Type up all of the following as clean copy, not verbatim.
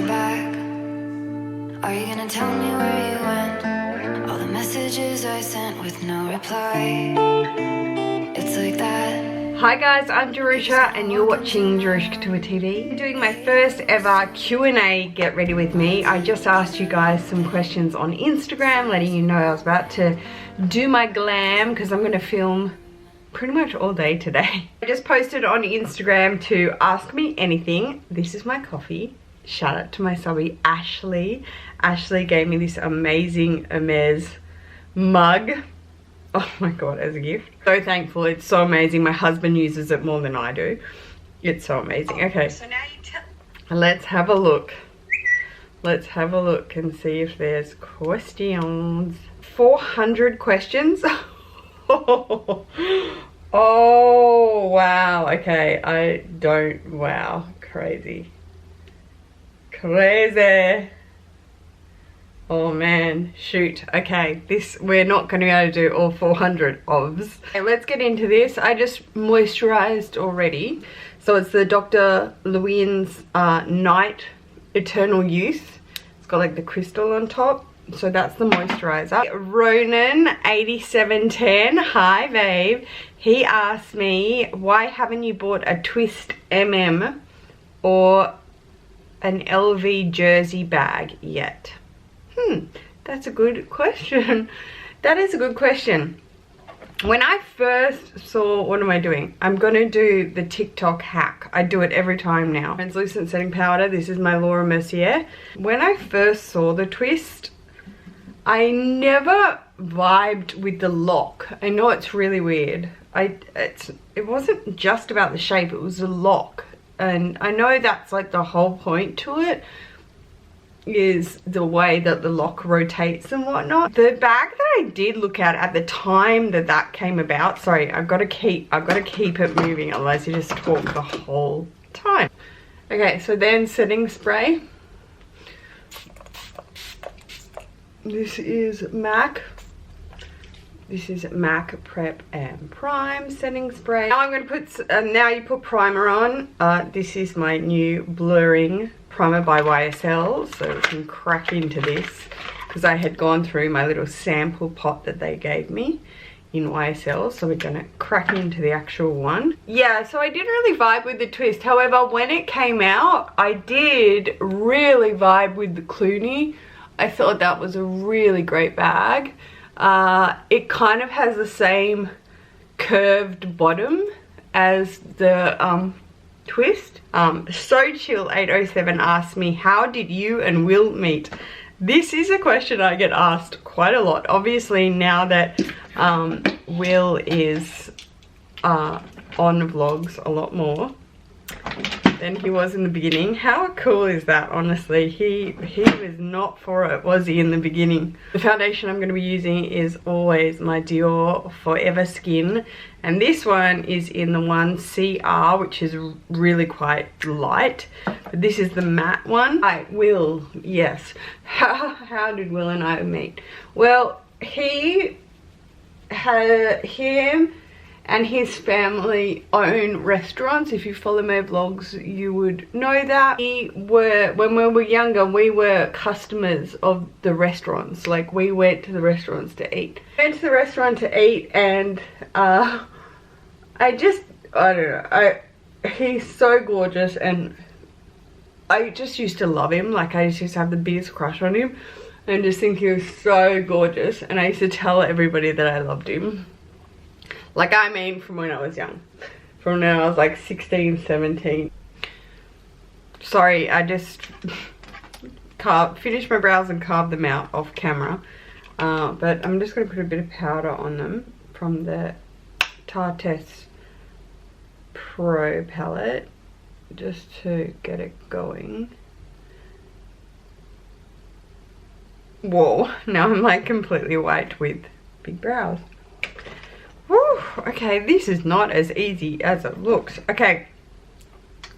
you're back. Are you gonna tell me where you went? All the messages I sent with no reply. It's like that. Hi guys, I'm Jerusha and you're watching Jerusha Couture TV. I'm doing my first ever Q&A Get Ready With Me. I just asked you guys some questions on Instagram, letting you know I was about to do my glam because I'm going to film pretty much all day today. I just posted on Instagram to ask me anything. This is my coffee. Shout out to my subbie Ashley. Ashley gave me this amazing Hermes mug. Oh my god, as a gift. So thankful. It's so amazing. My husband uses it more than I do. It's so amazing. Okay, so now you tell. Let's have a look. Let's have a look and see if there's questions. 400 questions. Oh wow. Okay, I don't. Wow, crazy. Oh man, shoot. Okay, we're not going to be able to do all 400 ofs. Okay, let's get into this. I just moisturized already. So it's the Dr. Louisvuitton's Night Eternal Youth. It's got like the crystal on top. So that's the moisturizer. Ronan 8710, hi babe. He asked me, why haven't you bought a Twist or an LV jersey bag yet? That's a good question. That is a good question. When I first saw, what am I doing? I'm gonna do the TikTok hack. I do it every time now. Translucent setting powder. This is my Laura Mercier. When I first saw the Twist, I never vibed with the lock. I know it's really weird. It wasn't just about the shape, it was the lock. And I know that's like the whole point to it, is the way that the lock rotates and whatnot. The bag that I did look at the time that came about, sorry, I've got to keep it moving, otherwise you just talk the whole time. Okay, so then setting spray. This is MAC. This is MAC Prep and Prime setting spray. Now I'm going to put, now you put primer on. This is my new blurring primer by YSL. So we can crack into this because I had gone through my little sample pot that they gave me in YSL. So we're going to crack into the actual one. Yeah, so I didn't really vibe with the Twist. However, when it came out, I did really vibe with the Clooney. I thought that was a really great bag. It kind of has the same curved bottom as the Twist. So Chill 807 asked me, how did you and Will meet? This is a question I get asked quite a lot. Obviously now that Will is on vlogs a lot more than he was in the beginning. How cool is that? Honestly, he was not for it, was he, in the beginning? The foundation I'm going to be using is always my Dior Forever Skin, and this one is in the 1CR, which is really quite light, but this is the matte one. Will, yes. How did Will and I meet? Well, him and his family own restaurants. If you follow my vlogs, you would know that. When we were younger, we were customers of the restaurants. Like, we went to the restaurants to eat. Went to the restaurant to eat, and I don't know. He's so gorgeous, and I just used to love him. Like, I just used to have the biggest crush on him, and just think he was so gorgeous. And I used to tell everybody that I loved him. Like, I mean, from when I was young. From when I was like 16, 17. Sorry, I just finished my brows and carved them out off camera. But I'm just going to put a bit of powder on them from the Tarte Pro palette. Just to get it going. Whoa, now I'm like completely white with big brows. Whew, okay, this is not as easy as it looks. Okay,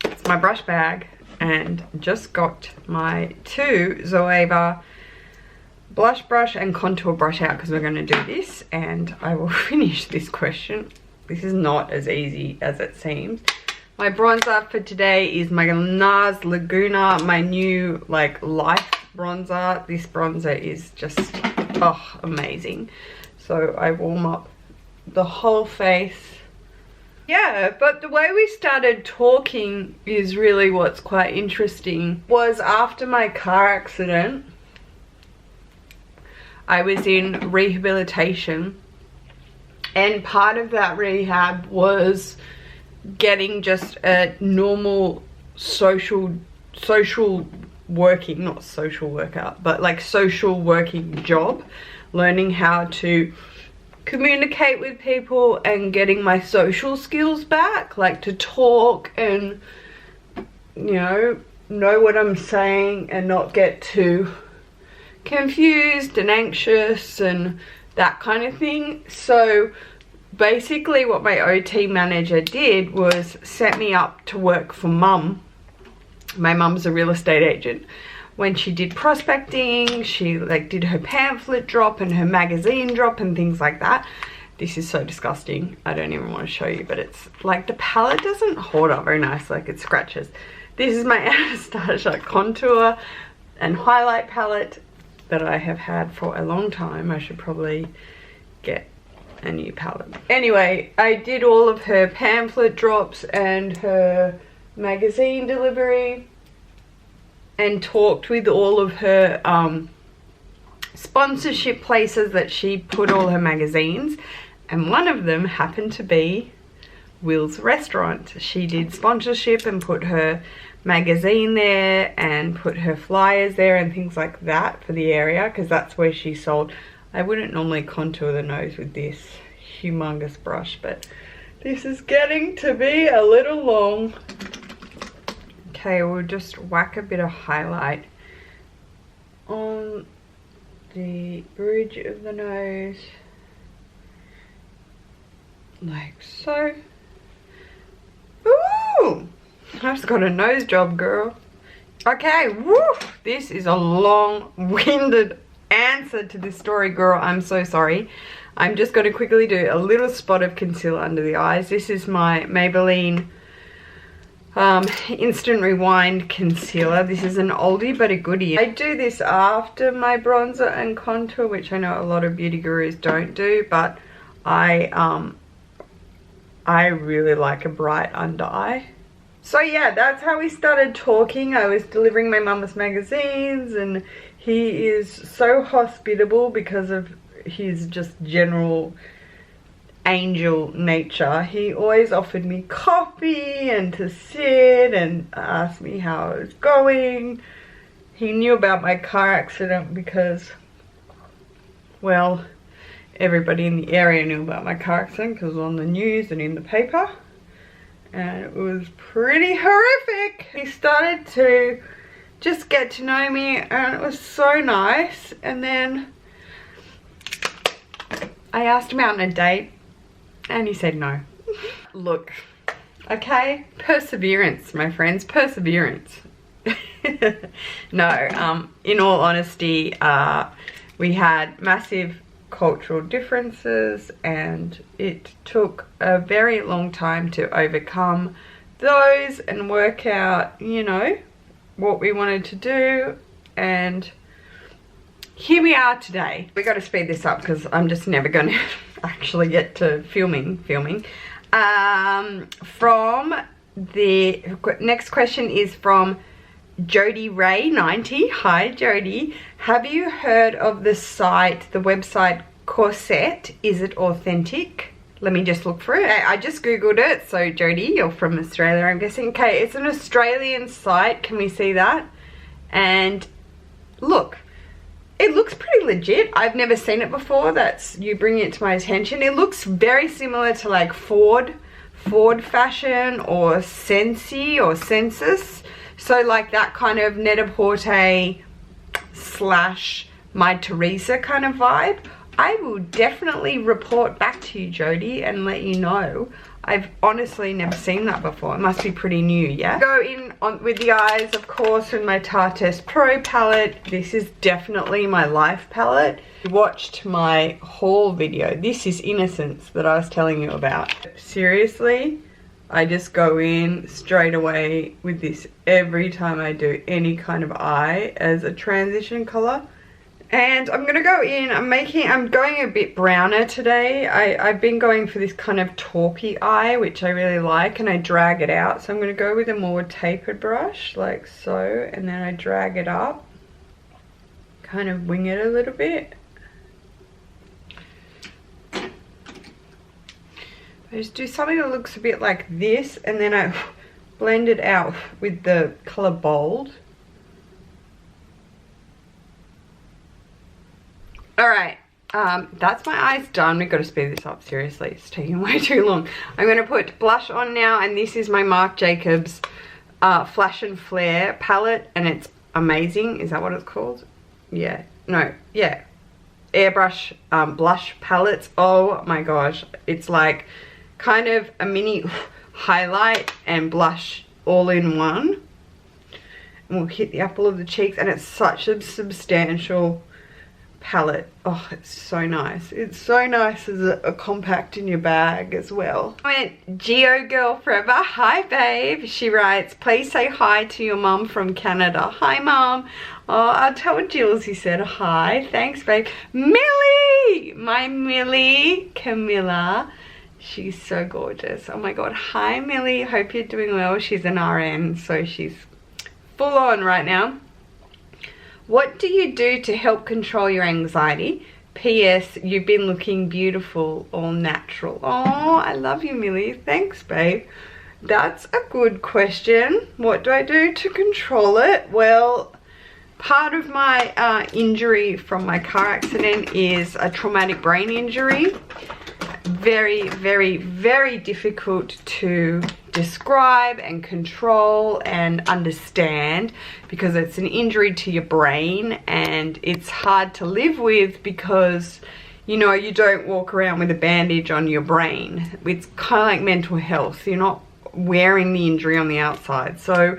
it's my brush bag, and just got my 2 Zoeva blush brush and contour brush out because we're going to do this, and I will finish this question. This is not as easy as it seems. My bronzer for today is my NARS Laguna, my new like life bronzer. This bronzer is just, oh, amazing. So I warm up the whole face. Yeah, but the way we started talking is really what's quite interesting. Was after my car accident, I was in rehabilitation, and part of that rehab was getting just a normal social working, not social workout, but like social working job, learning how to communicate with people and getting my social skills back, like to talk and, you know what I'm saying and not get too confused and anxious and that kind of thing. So basically what my OT manager did was set me up to work for mum. My mum's a real estate agent. When she did prospecting, she like did her pamphlet drop and her magazine drop and things like that. This is so disgusting. I don't even want to show you, but it's like the palette doesn't hold up very nice, like it scratches. This is my Anastasia contour and highlight palette that I have had for a long time. I should probably get a new palette. Anyway, I did all of her pamphlet drops and her magazine delivery and talked with all of her sponsorship places that she put all her magazines, and one of them happened to be Will's restaurant. She did sponsorship and put her magazine there and put her flyers there and things like that for the area, because that's where she sold. I wouldn't normally contour the nose with this humongous brush, but this is getting to be a little long. Okay, we'll just whack a bit of highlight on the bridge of the nose, like so. Ooh! I just got a nose job, girl. Okay, woo! This is a long-winded answer to this story, girl. I'm so sorry. I'm just going to quickly do a little spot of concealer under the eyes. This is my Maybelline Instant Rewind concealer. This is an oldie but a goodie. I do this after my bronzer and contour, which I know a lot of beauty gurus don't do, but I really like a bright under eye. So yeah, that's how we started talking. I was delivering my mama's magazines, and he is so hospitable because of his just general angel nature. He always offered me coffee and to sit and ask me how I was going. He knew about my car accident because, well, everybody in the area knew about my car accident because it was on the news and in the paper, and it was pretty horrific. He started to just get to know me, and it was so nice. And then I asked him out on a date and he said no. Look, okay, perseverance, my friends, perseverance. No, in all honesty, we had massive cultural differences, and it took a very long time to overcome those and work out, you know, what we wanted to do. And here we are today. We got to speed this up because I'm just never going to actually get to filming. From the next question is from Jody Ray 90. Hi Jody, have you heard of the site, the website Corset? Is it authentic? Let me just look for it. I just googled it. So Jody, you're from Australia, I'm guessing. Okay, it's an Australian site. Can we see that? And look, it looks pretty legit. I've never seen it before. That's you bringing it to my attention. It looks very similar to like Ford Fashion or Sensi or Census. So like that kind of Net-a-Porter / My Teresa kind of vibe. I will definitely report back to you, Jody, and let you know. I've honestly never seen that before. It must be pretty new, yeah? Go in on with the eyes, of course, with my Tarte Pro palette. This is definitely my life palette. You watched my haul video. This is Innocence that I was telling you about. Seriously, I just go in straight away with this every time I do any kind of eye as a transition color. And I'm gonna go in, I'm going a bit browner today. I've been going for this kind of talky eye, which I really like, and I drag it out. So I'm gonna go with a more tapered brush, like so, and then I drag it up, kind of wing it a little bit. I just do something that looks a bit like this, and then I blend it out with the color Bold. Alright, that's my eyes done. We've got to speed this up, seriously. It's taking way too long. I'm going to put blush on now, and this is my Marc Jacobs Flash and Flare palette, and it's amazing. Is that what it's called? Yeah. No, yeah. Airbrush blush palettes. Oh my gosh. It's like kind of a mini highlight and blush all in one. And we'll hit the apple of the cheeks, and it's such a substantial palette. Oh, it's so nice. It's so nice as a compact in your bag as well. I went Geo Girl Forever. Hi babe. She writes, please say hi to your mum from Canada. Hi mum. Oh, I'll tell Jules you said hi. Thanks babe. Millie, my Millie Camilla. She's so gorgeous. Oh my god. Hi Millie. Hope you're doing well. She's an RN, so she's full on right now. What do you do to help control your anxiety? P.S. You've been looking beautiful, all natural. Oh, I love you, Millie. Thanks, babe. That's a good question. What do I do to control it? Well, part of my injury from my car accident is a traumatic brain injury. Very, very, very difficult to describe and control and understand, because it's an injury to your brain, and it's hard to live with because, you know, you don't walk around with a bandage on your brain. It's kind of like mental health. You're not wearing the injury on the outside. So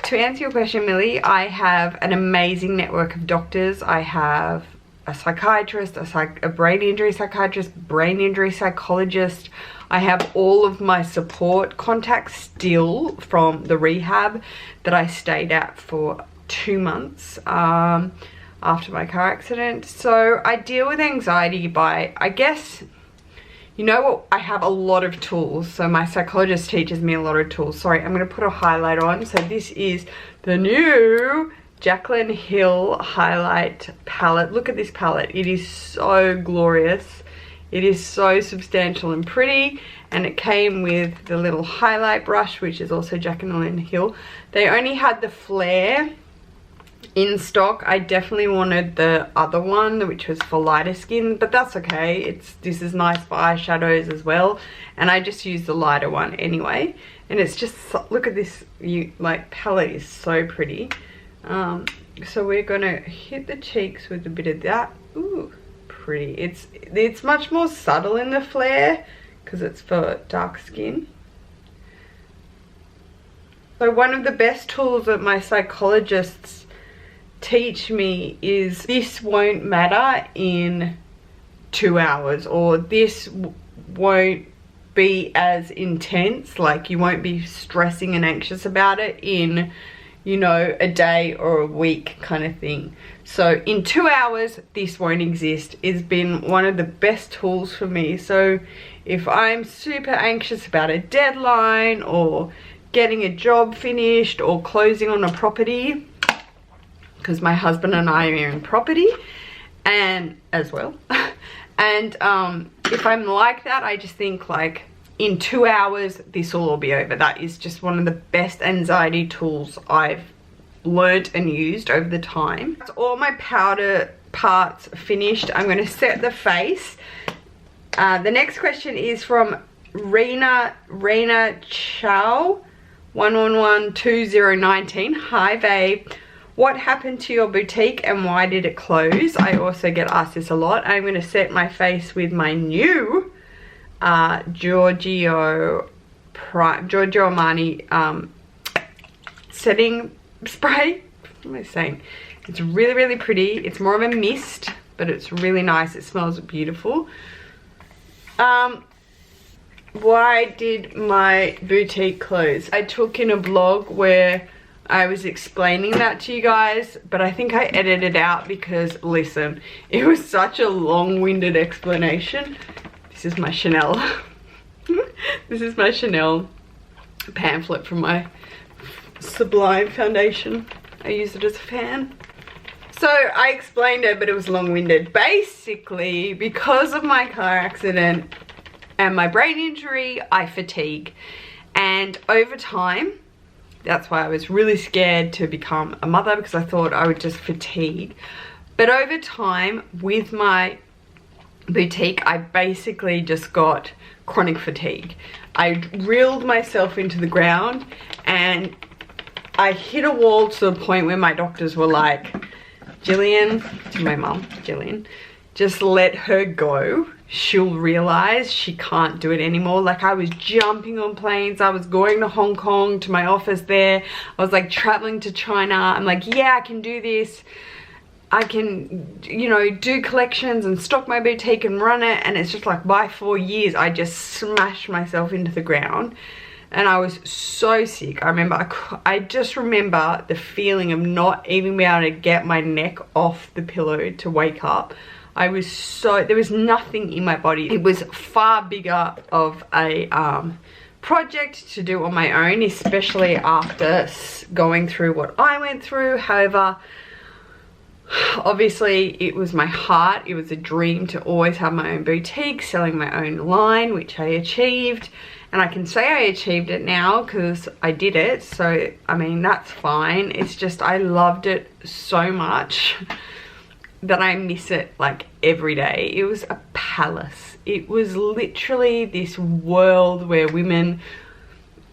to answer your question, Millie, I have an amazing network of doctors. I have a psychiatrist, a brain injury psychiatrist, brain injury psychologist. I have all of my support contacts still from the rehab that I stayed at for 2 months after my car accident. So I deal with anxiety by, I guess, you know what, I have a lot of tools. So my psychologist teaches me a lot of tools. Sorry, I'm going to put a highlight on. So this is the new Jaclyn Hill highlight palette. Look at this palette. It is so glorious. It is so substantial and pretty, and it came with the little highlight brush, which is also Jaclyn Hill. They only had the flare in stock. I definitely wanted the other one, which was for lighter skin, but that's okay. This is nice for eyeshadows as well, and I just used the lighter one anyway. And it's just, look at this, palette is so pretty. So we're gonna hit the cheeks with a bit of that. Ooh, pretty. It's much more subtle in the flare because it's for dark skin. So one of the best tools that my psychologists teach me is this won't matter in 2 hours, or this won't be as intense, like you won't be stressing and anxious about it in, you know, a day or a week kind of thing. So in 2 hours, this won't exist. It's been one of the best tools for me. So if I'm super anxious about a deadline or getting a job finished or closing on a property, because my husband and I are in property and as well, and if I'm like that, I just think like in 2 hours this will all be over. That is just one of the best anxiety tools I've learnt and used over the time. That's all my powder parts finished. I'm going to set the face. The next question is from Rena Chow 1112019. Hi babe, what happened to your boutique and why did it close? I also get asked this a lot. I'm going to set my face with my new Giorgio Armani setting spray. What am I saying? It's really, really pretty. It's more of a mist, but it's really nice. It smells beautiful. why did my boutique close? I took in a blog where I was explaining that to you guys, but I think I edited out because, listen, it was such a long-winded explanation. This is my Chanel. This is my Chanel pamphlet from my Sublime foundation. I use it as a fan. So I explained it, but it was long-winded. Basically, because of my car accident and my brain injury, I fatigue. And over time, that's why I was really scared to become a mother, because I thought I would just fatigue. But over time, with my boutique, I basically just got chronic fatigue. I reeled myself into the ground and I hit a wall to the point where my doctors were like, Jillian, to my mum, Jillian, just let her go. She'll realize she can't do it anymore. Like, I was jumping on planes. I was going to Hong Kong to my office there. I was like traveling to China. I'm like, yeah, I can do this. I can, you know, do collections and stock my boutique and run it. And it's just like, by 4 years, I just smashed myself into the ground. And I was so sick. I just remember the feeling of not even being able to get my neck off the pillow to wake up. I was so, there was nothing in my body. It was far bigger of a project to do on my own, especially after going through what I went through. However, obviously it was my heart. It was a dream to always have my own boutique, selling my own line, which I achieved. And I can say I achieved it now because I did it. So, I mean, that's fine. It's just I loved it so much that I miss it like every day. It was a palace. It was literally this world where women,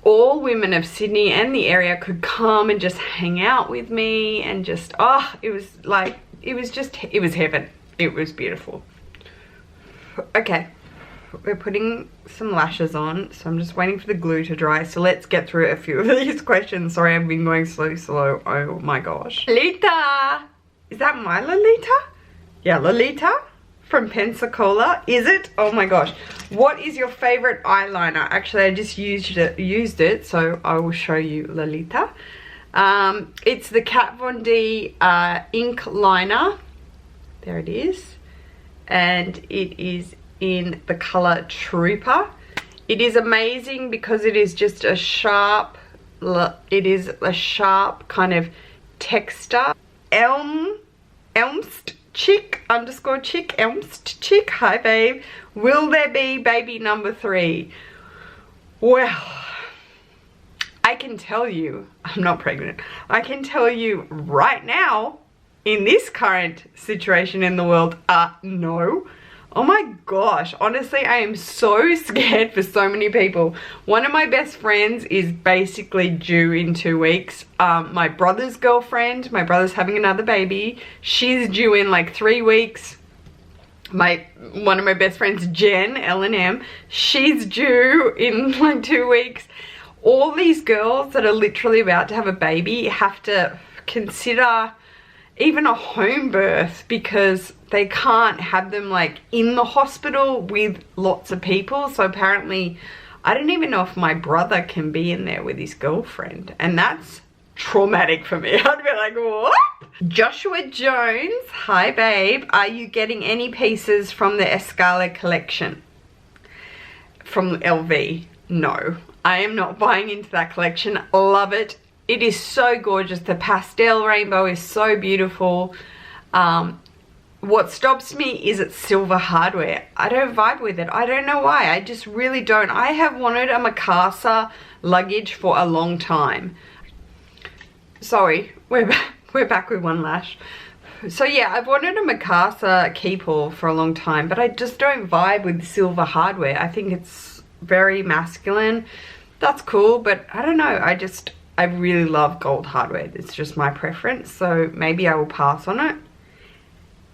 all women of Sydney and the area, could come and just hang out with me and just, oh, it was like, it was heaven. It was beautiful. Okay. We're putting some lashes on, so I'm just waiting for the glue to dry. So let's get through a few of these questions. Sorry, I've been going so slow. Oh my gosh. Lolita! Is that my Lolita? Yeah, Lolita from Pensacola. Is it? Oh my gosh. What is your favorite eyeliner? Actually, I just used it, so I will show you Lolita. It's the Kat Von D ink liner. There it is. And it is in the color Trooper. It is amazing because it is just a sharp, it is a sharp kind of texture. Elmst chick underscore chick, Elmst chick. Hi babe. Will there be baby number 3? Well, I can tell you, I'm not pregnant. I can tell you right now, in this current situation in the world, no. Oh my gosh, honestly, I am so scared for so many people. One of my best friends is basically due in 2 weeks. My brother's girlfriend, my brother's having another baby. She's due in like 3 weeks. One of my best friends, Jen, L&M, she's due in like 2 weeks. All these girls that are literally about to have a baby have to consider even a home birth because they can't have them like in the hospital with lots of people. So apparently, I don't even know if my brother can be in there with his girlfriend, and that's traumatic for me. I'd be like, what? Joshua Jones, hi babe, are you getting any pieces from the Escala collection from LV? No, I am not buying into that collection. Love it. It is so gorgeous. The pastel rainbow is so beautiful. What stops me is it's silver hardware. I don't vibe with it. I don't know why. I just really don't. I have wanted a Mikasa luggage for a long time. Sorry, we're back with one lash. So yeah, I've wanted a Mikasa keypull for a long time, but I just don't vibe with silver hardware. I think it's very masculine. That's cool, but I don't know. I really love gold hardware. It's just my preference, so maybe I will pass on it.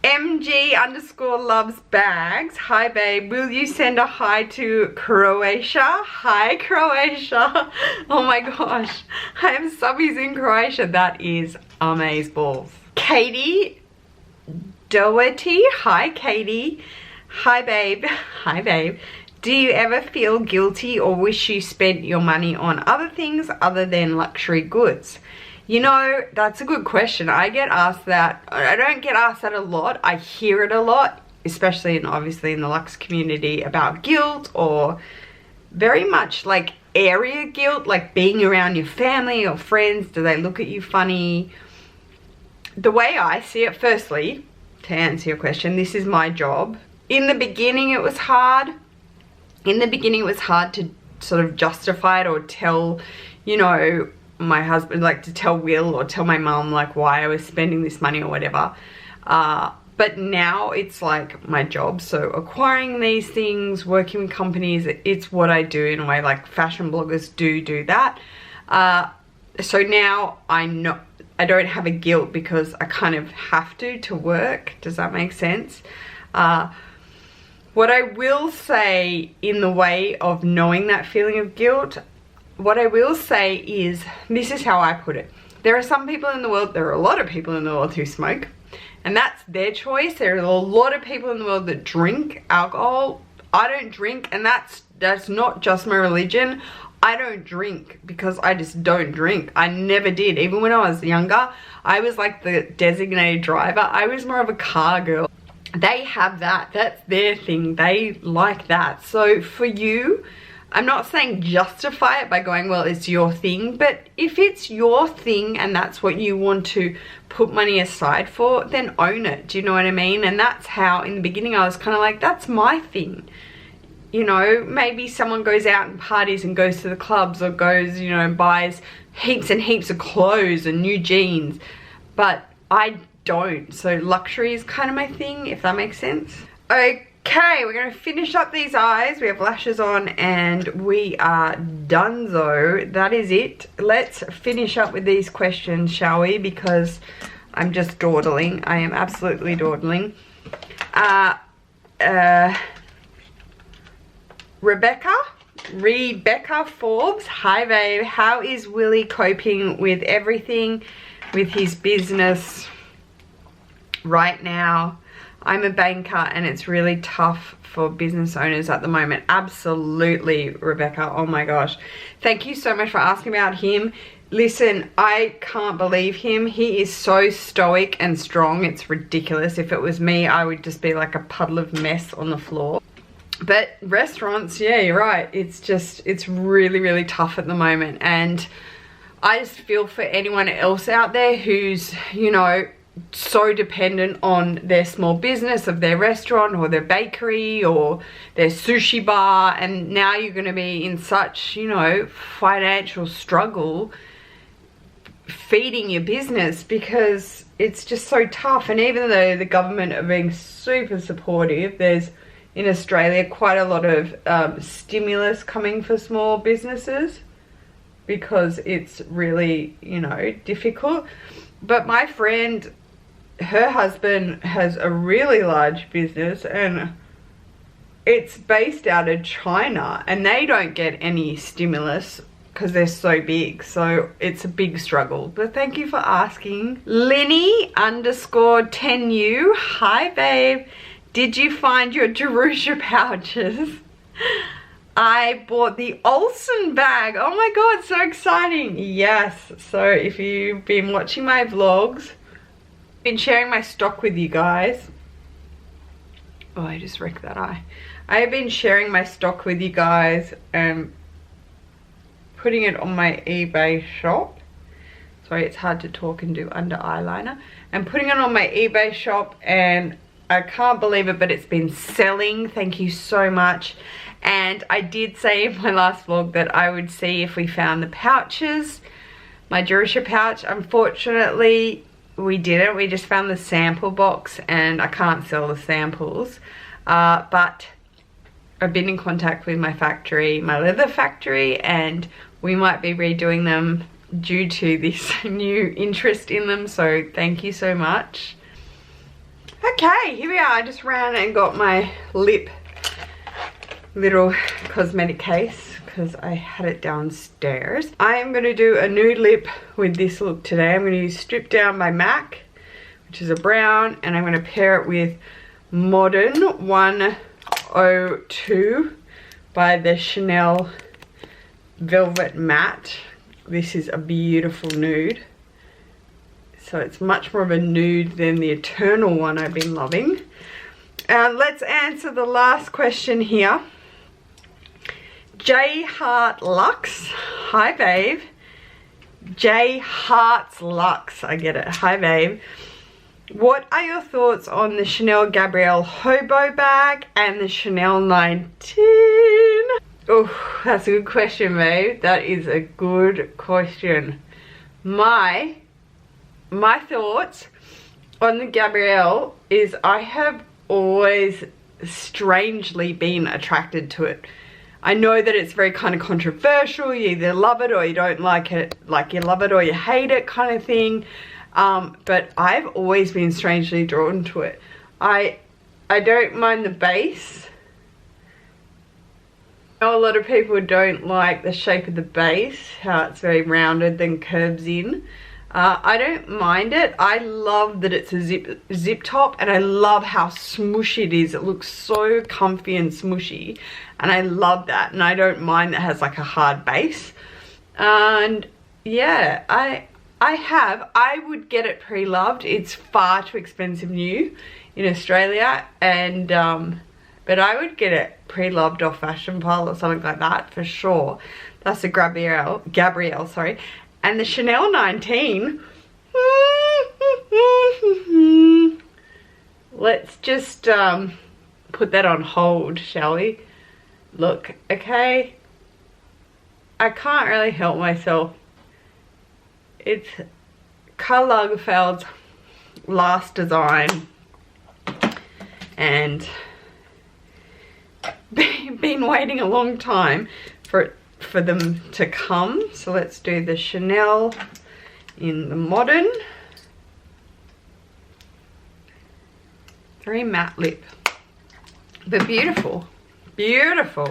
MG underscore loves bags. Hi babe, will you send a hi to Croatia? Hi Croatia. Oh my gosh, I have subbies in Croatia. That is amazeballs. Katie Doherty. Hi Katie. Hi babe. Hi babe. Do you ever feel guilty or wish you spent your money on other things other than luxury goods? You know, that's a good question. I get asked that. I don't get asked that a lot. I hear it a lot, especially in obviously in the luxe community, about guilt, or very much like area guilt, like being around your family or friends. Do they look at you funny? The way I see it, firstly, to answer your question, this is my job. In the beginning it was hard. In the beginning it was hard to sort of justify it or tell, you know, my husband, like to tell Will or tell my mum like why I was spending this money or whatever. But now it's like my job. So acquiring these things, working with companies, it's what I do in a way. Like fashion bloggers do that. So now I know I don't have a guilt because I kind of have to work. Does that make sense? What I will say in the way of knowing that feeling of guilt, what I will say is, this is how I put it. There are some people in the world, there are a lot of people in the world who smoke, and that's their choice. There are a lot of people in the world that drink alcohol. I don't drink, and that's not just my religion. I don't drink because I just don't drink. I never did. Even when I was younger, I was like the designated driver. I was more of a car girl. They have that. That's their thing. They like that. So for you, I'm not saying justify it by going, well, it's your thing. But if it's your thing and that's what you want to put money aside for, then own it. Do you know what I mean? And that's how in the beginning I was kind of like, that's my thing. You know, maybe someone goes out and parties and goes to the clubs or goes, you know, and buys heaps and heaps of clothes and new jeans. But I don't. So luxury is kind of my thing, if that makes sense. Okay, we're going to finish up these eyes. We have lashes on and we are donezo. That is it. Let's finish up with these questions, shall we? Because I'm just dawdling. I am absolutely dawdling. Rebecca Forbes. Hi babe, how is Willie coping with everything with his business right now? I'm a banker and it's really tough for business owners at the moment. Absolutely, Rebecca. Oh my gosh. Thank you so much for asking about him. Listen, I can't believe him. He is so stoic and strong. It's ridiculous. If it was me, I would just be like a puddle of mess on the floor. But restaurants, yeah, you're right. It's really, really tough at the moment. And I just feel for anyone else out there who's, you know, so dependent on their small business of their restaurant or their bakery or their sushi bar, and now you're going to be in such, you know, financial struggle feeding your business because it's just so tough. And even though the government are being super supportive, there's in Australia quite a lot of stimulus coming for small businesses because it's really, you know, difficult. But my friend, her husband has a really large business and it's based out of China and they don't get any stimulus because they're so big. So it's a big struggle. But thank you for asking. Lenny_10U. Hi babe. Did you find your Jerusha pouches? I bought the Olsen bag. Oh my god, so exciting. Yes, so if you've been watching my vlogs, I've been sharing my stock with you guys. Oh, I just wrecked that eye. I have been sharing my stock with you guys and putting it on my eBay shop. Sorry, it's hard to talk and do under eyeliner. And putting it on my eBay shop, and I can't believe it, but it's been selling. Thank you so much. And I did say in my last vlog that I would see if we found the pouches, my Jerusha pouch. Unfortunately, we didn't. We just found the sample box and I can't sell the samples. But I've been in contact with my factory, my leather factory, and we might be redoing them due to this new interest in them. So thank you so much. Okay, here we are. I just ran and got my lip little cosmetic case because I had it downstairs. I am going to do a nude lip with this look today. I'm going to use Strip Down by MAC, which is a brown, and I'm going to pair it with Modern 102, by the Chanel Velvet Matte. This is a beautiful nude. So it's much more of a nude than the Eternal one I've been loving. Let's answer the last question here. J Heart Lux. Hi, babe. J Hearts Lux. I get it. Hi, babe. What are your thoughts on the Chanel Gabrielle Hobo bag and the Chanel 19? Oh, that's a good question, babe. That is a good question. My thoughts on the Gabrielle is I have always strangely been attracted to it. I know that it's very kind of controversial. You either love it or you don't like it. Like you love it or you hate it kind of thing. But I've always been strangely drawn to it. I don't mind the base. I know a lot of people don't like the shape of the base, how it's very rounded then curves in. I don't mind it. I love that it's a zip top, and I love how smooshy it is. It looks so comfy and smooshy, and I love that. And I don't mind that it has like a hard base. And yeah, I would get it pre-loved. It's far too expensive new in Australia, and but I would get it pre-loved off Fashionblogger or something like that for sure. That's the Gabrielle, sorry. And the Chanel 19. Let's just put that on hold, shall we? Look, okay. I can't really help myself. It's Karl Lagerfeld's last design, and been waiting a long time for them to come. So let's do the Chanel in the modern. Very matte lip, but beautiful, beautiful.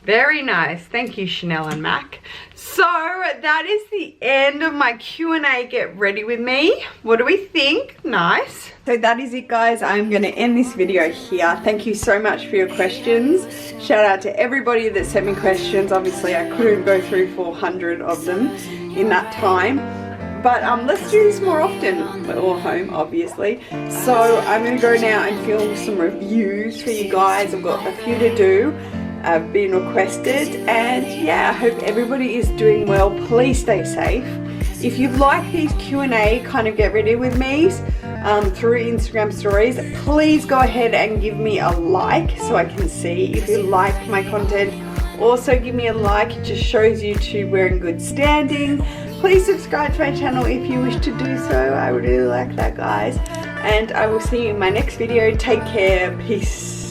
Very nice. Thank you, Chanel and Mac. So that is the end of my Q&A Get Ready With Me. What do we think? Nice. So that is it, guys. I'm going to end this video here. Thank you so much for your questions. Shout out to everybody that sent me questions. Obviously, I couldn't go through 400 of them in that time. But let's do this more often. We're all home, obviously. So I'm going to go now and film some reviews for you guys. I've got a few to do. I've been requested, and yeah, I hope everybody is doing well. Please stay safe. If you like these Q&A kind of Get Ready With Me's through Instagram stories, please go ahead and give me a like so I can see if you like my content. Also give me a like, it just shows YouTube we're in good standing. Please subscribe to my channel if you wish to do so. I would really like that, guys. And I will see you in my next video. Take care. Peace.